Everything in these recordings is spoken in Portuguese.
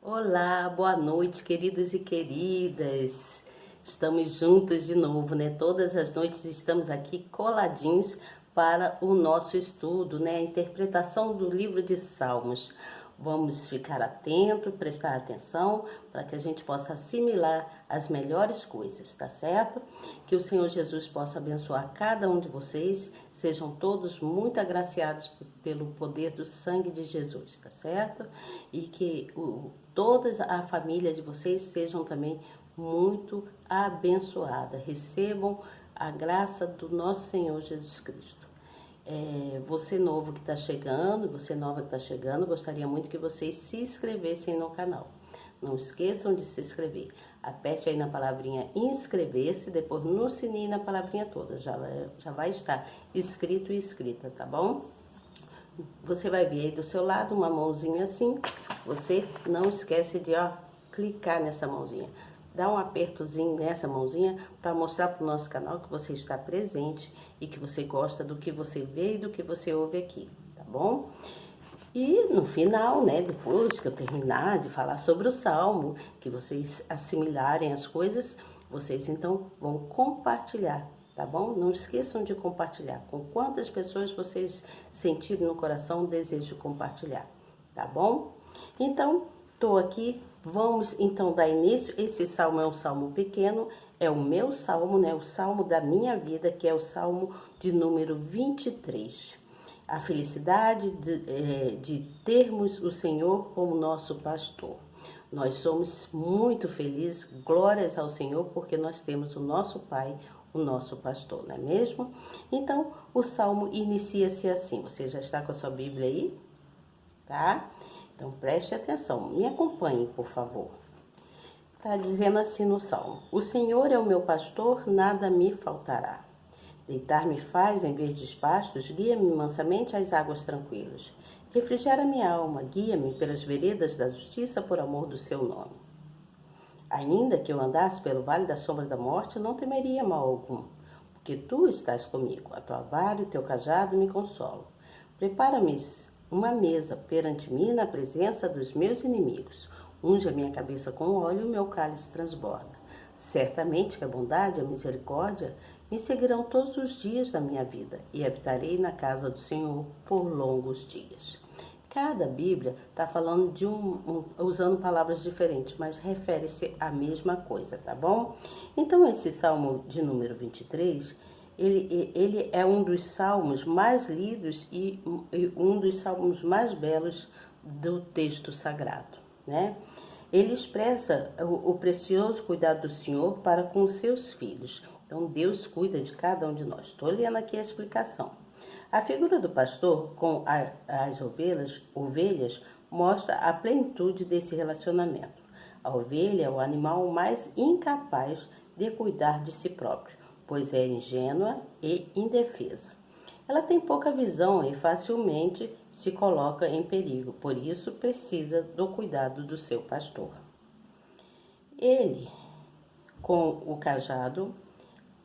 Olá, boa noite, queridos e queridas. Estamos juntos de novo, né? Todas as noites estamos aqui coladinhos para o nosso estudo, né? A interpretação do livro de Salmos. Vamos ficar atento, prestar atenção, para que a gente possa assimilar as melhores coisas, tá certo? Que o Senhor Jesus possa abençoar cada um de vocês, sejam todos muito agraciados pelo poder do sangue de Jesus, tá certo? E que toda a família de vocês sejam também muito abençoada, recebam a graça do nosso Senhor Jesus Cristo. Você novo que está chegando, você nova que está chegando, gostaria muito que vocês se inscrevessem no canal. Não esqueçam de se inscrever. Aperte aí na palavrinha inscrever-se, depois no sininho na palavrinha toda. Já vai estar escrito e escrita, tá bom? Você vai ver aí do seu lado uma mãozinha assim. Você não esquece de clicar nessa mãozinha. Dá um apertozinho nessa mãozinha para mostrar para o nosso canal que você está presente e que você gosta do que você vê e do que você ouve aqui, tá bom? E no final, né, depois que eu terminar de falar sobre o Salmo, que vocês assimilarem as coisas, vocês então vão compartilhar, tá bom? Não esqueçam de compartilhar. Com quantas pessoas vocês sentirem no coração o desejo de compartilhar, tá bom? Então, estou aqui, vamos então dar início. Esse salmo é um salmo pequeno, é o meu salmo, né? O salmo da minha vida, que é o salmo de número 23. A felicidade de termos o Senhor como nosso pastor. Nós somos muito felizes, glórias ao Senhor, porque nós temos o nosso Pai, o nosso pastor, não é mesmo? Então, o salmo inicia-se assim. Você já está com a sua Bíblia aí? Tá? Então, preste atenção. Me acompanhe, por favor. Está dizendo assim no salmo: O Senhor é o meu pastor, nada me faltará. Deitar-me faz em verdes pastos, guia-me mansamente às águas tranquilas. Refrigera minha alma, guia-me pelas veredas da justiça por amor do seu nome. Ainda que eu andasse pelo vale da sombra da morte, não temeria mal algum, porque tu estás comigo, a tua vara e o teu cajado me consolam. Prepara-me uma mesa perante mim na presença dos meus inimigos. Unge a minha cabeça com óleo e o meu cálice transborda. Certamente que a bondade e a misericórdia me seguirão todos os dias da minha vida e habitarei na casa do Senhor por longos dias. Cada Bíblia está falando de usando palavras diferentes, mas refere-se à mesma coisa, tá bom? Então, esse Salmo de número 23, ele é um dos salmos mais lidos e um dos salmos mais belos do texto sagrado, né? Ele expressa o precioso cuidado do Senhor para com os seus filhos. Então, Deus cuida de cada um de nós. Estou lendo aqui a explicação. A figura do pastor com as ovelhas mostra a plenitude desse relacionamento. A ovelha é o animal mais incapaz de cuidar de si próprio, pois é ingênua e indefesa. Ela tem pouca visão e facilmente se coloca em perigo, por isso precisa do cuidado do seu pastor. Ele, com o cajado,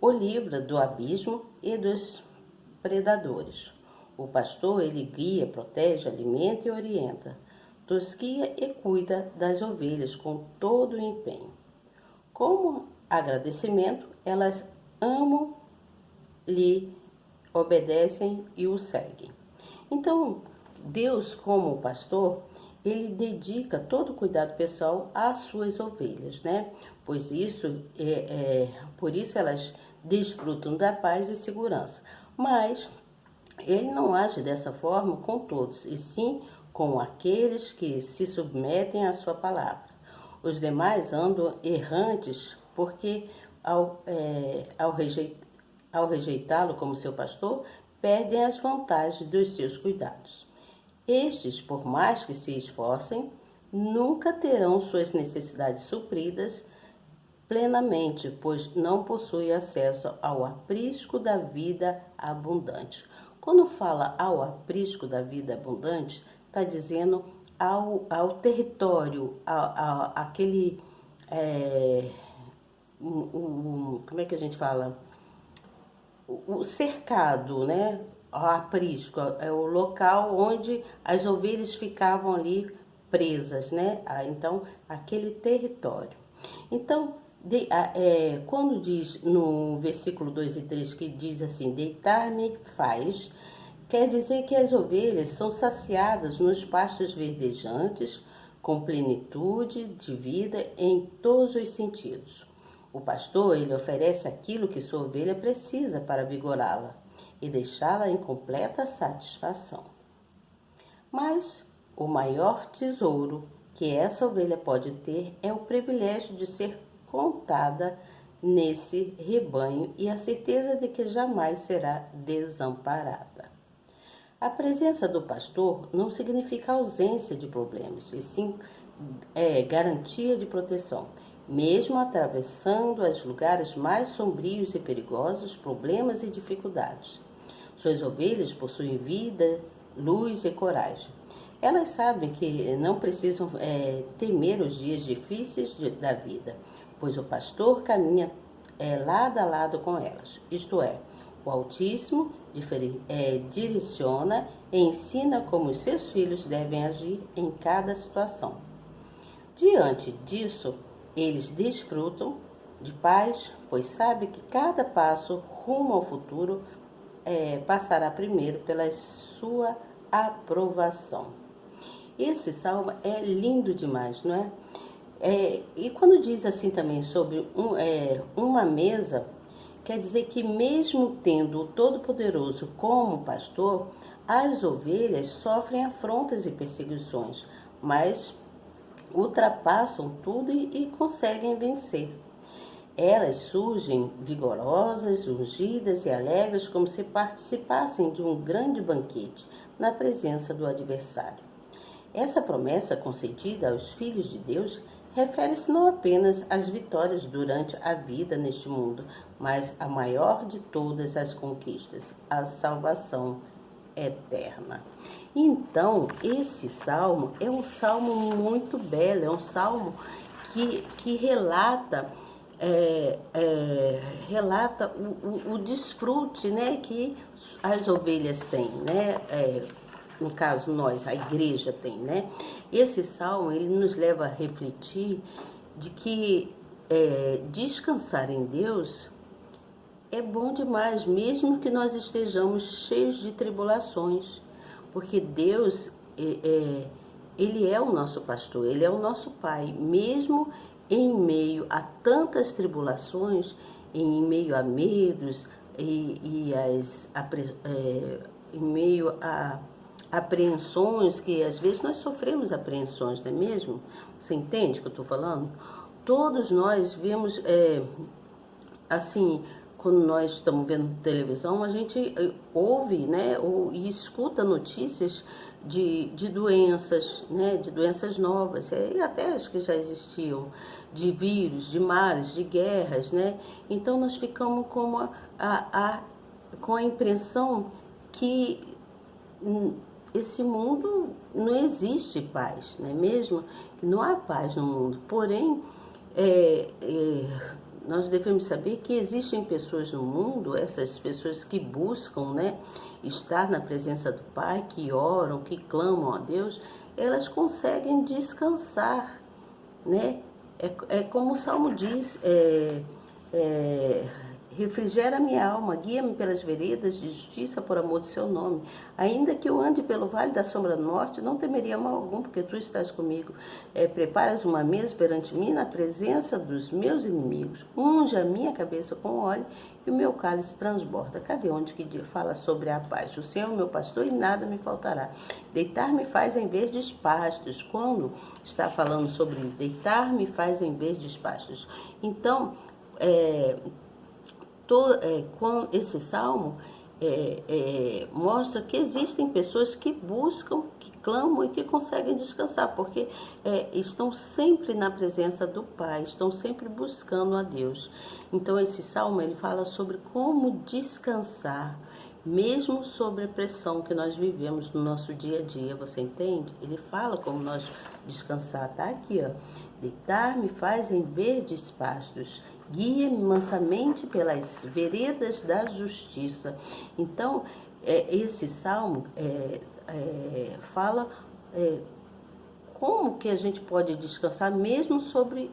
o livra do abismo e dos predadores. O pastor, ele guia, protege, alimenta e orienta, tosquia e cuida das ovelhas com todo o empenho. Como agradecimento, elas amam-lhe, obedecem e o seguem. Então, Deus, como pastor, ele dedica todo o cuidado pessoal às suas ovelhas, né? Pois por isso elas desfrutam da paz e segurança. Mas ele não age dessa forma com todos, e sim com aqueles que se submetem à sua palavra. Os demais andam errantes porque, ao rejeitá-lo como seu pastor, perdem as vantagens dos seus cuidados. Estes, por mais que se esforcem, nunca terão suas necessidades supridas plenamente, pois não possuem acesso ao aprisco da vida abundante. Quando fala ao aprisco da vida abundante, está dizendo ao território, aquele, como é que a gente fala? O cercado, né? O aprisco é o local onde as ovelhas ficavam ali presas, né? Então, aquele território. Então, quando diz no versículo 2 e 3 que diz assim, deitar-me faz, quer dizer que as ovelhas são saciadas nos pastos verdejantes, com plenitude de vida em todos os sentidos. O pastor, ele oferece aquilo que sua ovelha precisa para vigorá-la e deixá-la em completa satisfação. Mas o maior tesouro que essa ovelha pode ter é o privilégio de ser contada nesse rebanho e a certeza de que jamais será desamparada. A presença do pastor não significa ausência de problemas, e sim garantia de proteção. Mesmo atravessando os lugares mais sombrios e perigosos, problemas e dificuldades. Suas ovelhas possuem vida, luz e coragem. Elas sabem que não precisam temer os dias difíceis da vida, pois o pastor caminha lado a lado com elas, isto é, o Altíssimo direciona e ensina como os seus filhos devem agir em cada situação. Diante disso, eles desfrutam de paz, pois sabem que cada passo rumo ao futuro passará primeiro pela sua aprovação. Esse salmo é lindo demais, não é? E quando diz assim também sobre uma mesa, quer dizer que mesmo tendo o Todo-Poderoso como pastor, as ovelhas sofrem afrontas e perseguições, mas ultrapassam tudo e conseguem vencer. Elas surgem vigorosas, ungidas e alegres, como se participassem de um grande banquete na presença do adversário. Essa promessa concedida aos filhos de Deus refere-se não apenas às vitórias durante a vida neste mundo, mas à maior de todas as conquistas, a salvação eterna. Então, esse salmo é um salmo muito belo, é um salmo que relata o desfrute, né, que as ovelhas têm, né? No caso nós, a igreja tem, né? Esse salmo ele nos leva a refletir de que descansar em Deus é bom demais, mesmo que nós estejamos cheios de tribulações, porque Deus ele é o nosso pastor, ele é o nosso Pai, mesmo em meio a tantas tribulações, em meio a medos em meio a apreensões, que às vezes nós sofremos apreensões, não é mesmo? Você entende o que eu estou falando? Todos nós vemos, assim, quando nós estamos vendo televisão, a gente ouve, né, e escuta notícias de doenças, né, de doenças novas, e até as que já existiam, de vírus, de mares, de guerras, né? Então nós ficamos com a impressão que esse mundo não existe paz, não é mesmo? Não há paz no mundo. Porém, nós devemos saber que existem pessoas no mundo, essas pessoas que buscam, né, estar na presença do Pai, que oram, que clamam a Deus, elas conseguem descansar, né? Como o Salmo diz, refrigera minha alma, guia-me pelas veredas de justiça por amor do seu nome. Ainda que eu ande pelo vale da sombra da morte, não temeria mal algum, porque tu estás comigo. Preparas uma mesa perante mim na presença dos meus inimigos. Unge a minha cabeça com óleo e o meu cálice transborda. Cadê onde que fala sobre a paz? O Senhor é o meu pastor e nada me faltará. Deitar-me faz em verdes pastos. Quando está falando sobre deitar-me faz em verdes pastos. Então, com esse salmo mostra que existem pessoas que buscam, que clamam e que conseguem descansar, porque estão sempre na presença do Pai, estão sempre buscando a Deus. Então esse salmo ele fala sobre como descansar, mesmo sobre a pressão que nós vivemos no nosso dia a dia, você entende? Ele fala como nós descansar, tá aqui, ó. Deitar-me faz em verdes pastos, guia-me mansamente pelas veredas da justiça. Então, esse salmo fala como que a gente pode descansar mesmo sobre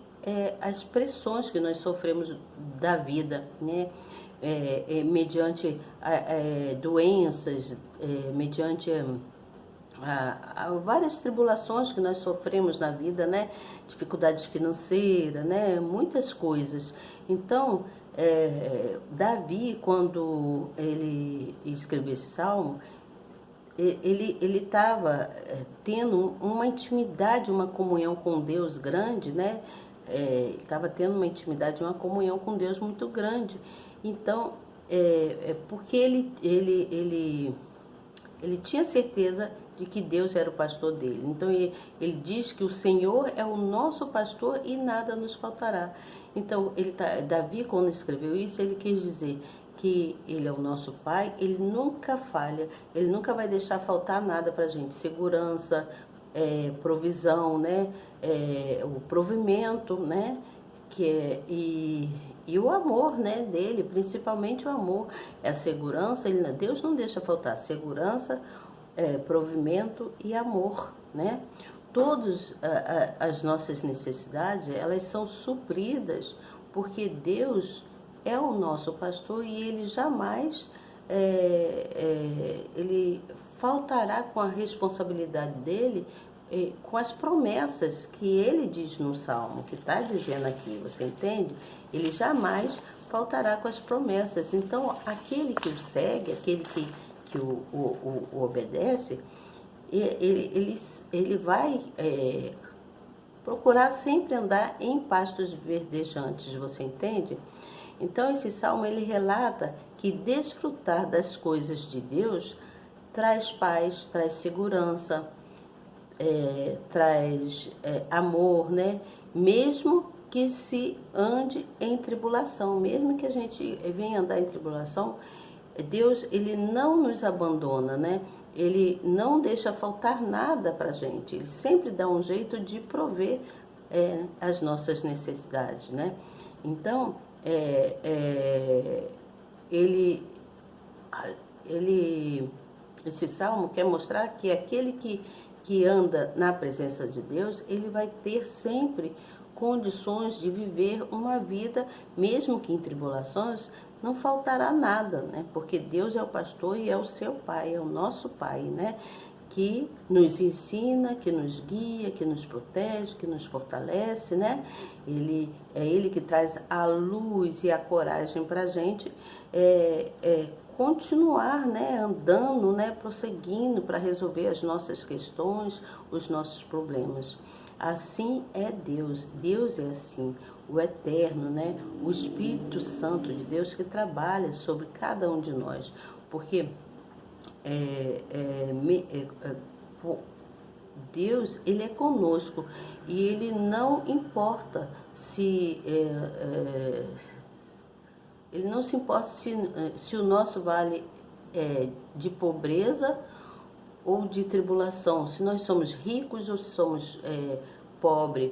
as pressões que nós sofremos da vida, né? Mediante doenças, mediante várias tribulações que nós sofremos na vida, né? Dificuldades financeiras, né? Muitas coisas. Então, Davi, quando ele escreveu esse salmo, ele estava tendo uma intimidade, uma comunhão com Deus grande, né? Estava tendo uma intimidade, uma comunhão com Deus muito grande. Então, porque ele tinha certeza de que Deus era o pastor dele. Então, ele diz que o Senhor é o nosso pastor e nada nos faltará. Então, Davi, quando escreveu isso, ele quis dizer que ele é o nosso pai, ele nunca falha, ele nunca vai deixar faltar nada para a gente. Segurança, provisão, né? O provimento, né? E o amor, né, dele, principalmente o amor, a segurança, Deus não deixa faltar segurança, provimento e amor, né? Todas as nossas necessidades, elas são supridas porque Deus é o nosso pastor e ele jamais ele faltará com a responsabilidade dele, com as promessas que ele diz no Salmo, que está dizendo aqui, você entende? Ele jamais faltará com as promessas. Então, aquele que o segue, aquele que o obedece, ele vai procurar sempre andar em pastos verdejantes, você entende? Então, esse salmo, ele relata que desfrutar das coisas de Deus traz paz, traz segurança, traz amor, né? Mesmo que se ande em tribulação, mesmo que a gente venha andar em tribulação, Deus, ele não nos abandona, né? Ele não deixa faltar nada para a gente, ele sempre dá um jeito de prover as nossas necessidades, né? Então, esse salmo quer mostrar que aquele que anda na presença de Deus, ele vai ter sempre condições de viver uma vida, mesmo que em tribulações, não faltará nada, né? Porque Deus é o pastor e é o seu pai, é o nosso pai, né? Que nos ensina, que nos guia, que nos protege, que nos fortalece, né? Ele que traz a luz e a coragem para a gente continuar, né? Andando, né? Prosseguindo para resolver as nossas questões, os nossos problemas. Assim é Deus, Deus é assim, o Eterno, né? O Espírito Santo de Deus que trabalha sobre cada um de nós, porque Deus, ele é conosco e ele não importa se ele não se importa se o nosso vale é de pobreza ou de tribulação, se nós somos ricos ou se somos pobres,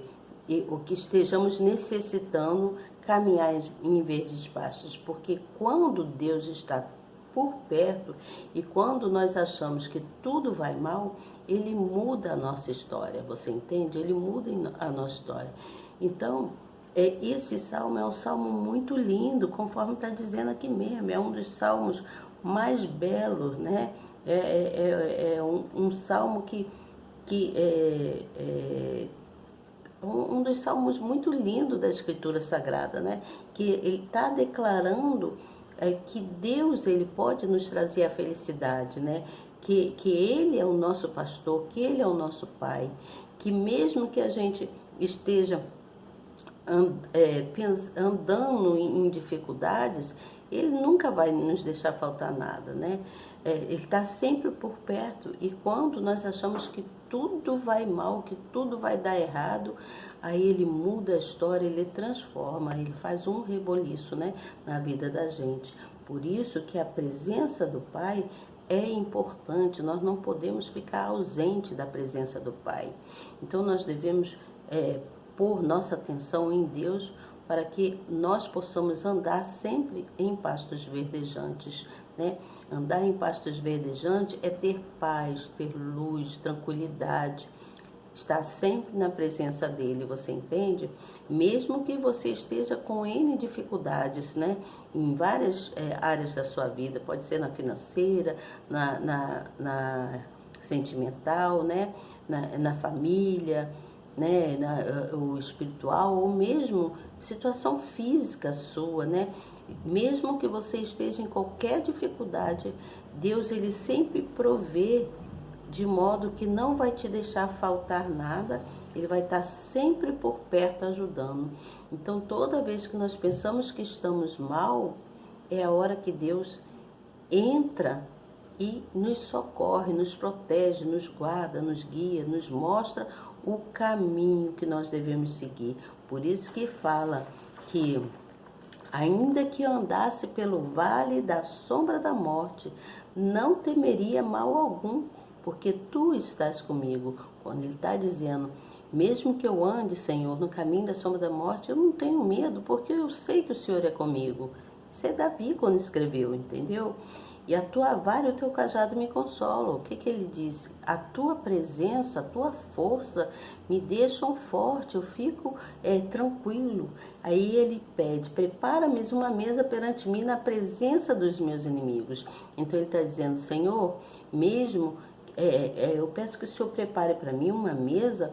o que estejamos necessitando caminhar em verdes pastos, porque quando Deus está por perto e quando nós achamos que tudo vai mal, ele muda a nossa história, você entende? Ele muda a nossa história. Então, esse salmo é um salmo muito lindo, conforme está dizendo aqui mesmo, é um dos salmos mais belos, né? Um salmo que um dos salmos muito lindos da Escritura Sagrada, né? Que ele está declarando que Deus, ele pode nos trazer a felicidade, né? Que ele é o nosso pastor, que ele é o nosso pai, que mesmo que a gente esteja andando em dificuldades, ele nunca vai nos deixar faltar nada, né? Ele está sempre por perto e quando nós achamos que tudo vai mal, que tudo vai dar errado, aí ele muda a história, ele transforma, ele faz um reboliço, né, na vida da gente. Por isso que a presença do Pai é importante, nós não podemos ficar ausente da presença do Pai. Então nós devemos pôr nossa atenção em Deus para que nós possamos andar sempre em pastos verdejantes, né? Andar em pastos verdejantes é ter paz, ter luz, tranquilidade, estar sempre na presença dele, você entende? Mesmo que você esteja com N dificuldades, né? Em várias áreas da sua vida, pode ser na financeira, na sentimental, né? Na família, né? O espiritual, ou mesmo situação física sua, né? Mesmo que você esteja em qualquer dificuldade, Deus, ele sempre provê de modo que não vai te deixar faltar nada, ele vai estar sempre por perto ajudando. Então, toda vez que nós pensamos que estamos mal, é a hora que Deus entra e nos socorre, nos protege, nos guarda, nos guia, nos mostra o caminho que nós devemos seguir. Por isso que fala que ainda que eu andasse pelo vale da sombra da morte, não temeria mal algum, porque tu estás comigo. Quando ele está dizendo, mesmo que eu ande, Senhor, no caminho da sombra da morte, eu não tenho medo, porque eu sei que o Senhor é comigo. Isso é Davi quando escreveu, entendeu? E a tua vara e o teu cajado me consolam. O que ele diz? A tua presença, a tua força me deixam forte, eu fico tranquilo. Aí ele pede, prepara-me uma mesa perante mim na presença dos meus inimigos. Então ele está dizendo, Senhor, mesmo eu peço que o Senhor prepare para mim uma mesa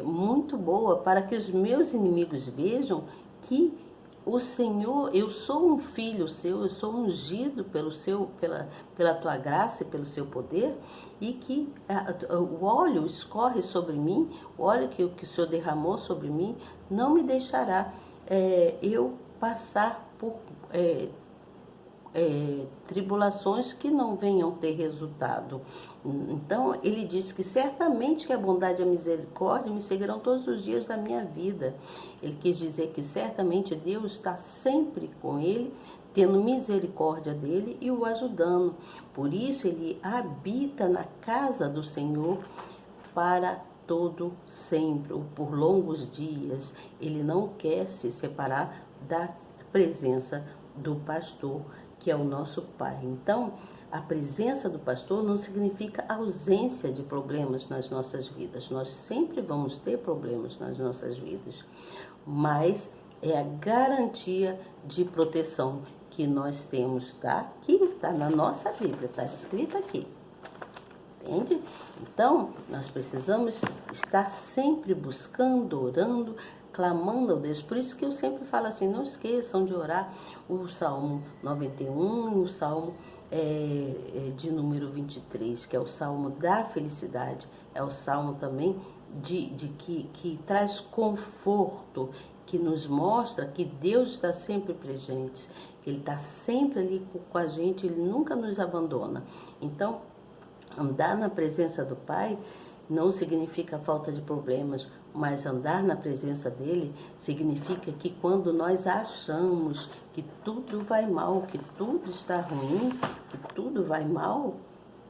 muito boa para que os meus inimigos vejam que o Senhor, eu sou um filho seu, eu sou ungido pela tua graça e pelo seu poder, e que o óleo escorre sobre mim, o óleo que o Senhor derramou sobre mim, não me deixará eu passar por tribulações que não venham ter resultado. Então, ele diz que certamente que a bondade e a misericórdia me seguirão todos os dias da minha vida. Ele quis dizer que certamente Deus está sempre com ele, tendo misericórdia dele e o ajudando. Por isso, ele habita na casa do Senhor para todo sempre, ou por longos dias. Ele não quer se separar da presença do pastor, que é o nosso Pai. Então, a presença do pastor não significa ausência de problemas nas nossas vidas. Nós sempre vamos ter problemas nas nossas vidas, mas é a garantia de proteção que nós temos, tá? Que está na nossa Bíblia, está escrito aqui. Entende? Então, nós precisamos estar sempre buscando, orando, clamando a Deus. Por isso que eu sempre falo assim, não esqueçam de orar o Salmo 91 e o Salmo de número 23, que é o Salmo da felicidade. É o Salmo também que traz conforto, que nos mostra que Deus está sempre presente, que Ele está sempre ali com a gente, Ele nunca nos abandona. Então, andar na presença do Pai não significa falta de problemas, mas andar na presença dele significa que quando nós achamos que tudo vai mal, que tudo está ruim, que tudo vai mal,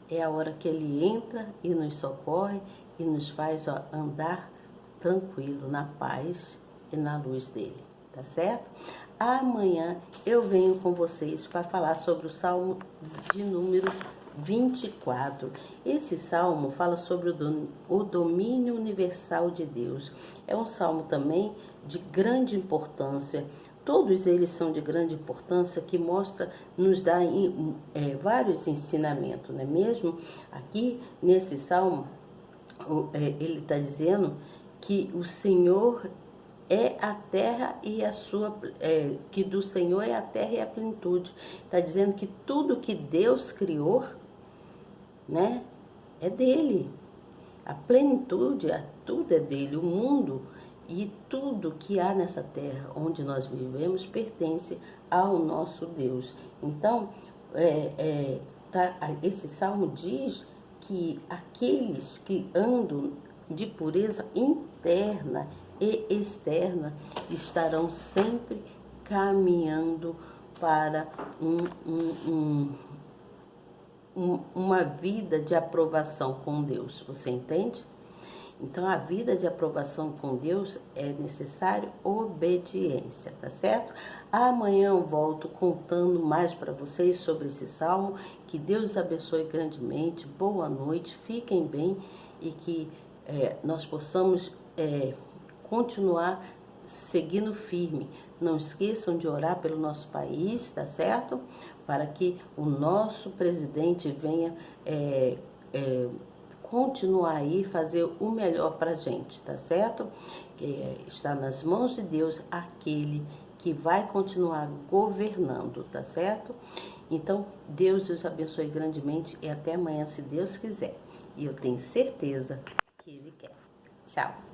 é a hora que ele entra e nos socorre e nos faz andar tranquilo, na paz e na luz dele, tá certo? Amanhã eu venho com vocês para falar sobre o Salmo de número 24. Esse salmo fala sobre o domínio universal de Deus. É um salmo também de grande importância. Todos eles são de grande importância, que nos dá vários ensinamentos, não é mesmo? Aqui nesse salmo, ele está dizendo que o Senhor é a terra e a sua, que do Senhor é a terra e a plenitude. Está dizendo que tudo que Deus criou, né, é dele. A plenitude, tudo é dele. O mundo e tudo que há nessa terra onde nós vivemos pertence ao nosso Deus. Então, esse salmo diz que aqueles que andam de pureza interna e externa estarão sempre caminhando para uma vida de aprovação com Deus, você entende? Então, a vida de aprovação com Deus é necessário obediência, tá certo? Amanhã eu volto contando mais para vocês sobre esse salmo. Que Deus abençoe grandemente. Boa noite, fiquem bem e que nós possamos continuar seguindo firme. Não esqueçam de orar pelo nosso país, tá certo? Para que o nosso presidente venha continuar aí, fazer o melhor para a gente, tá certo? Está nas mãos de Deus aquele que vai continuar governando, tá certo? Então, Deus os abençoe grandemente e até amanhã, se Deus quiser. E eu tenho certeza que Ele quer. Tchau!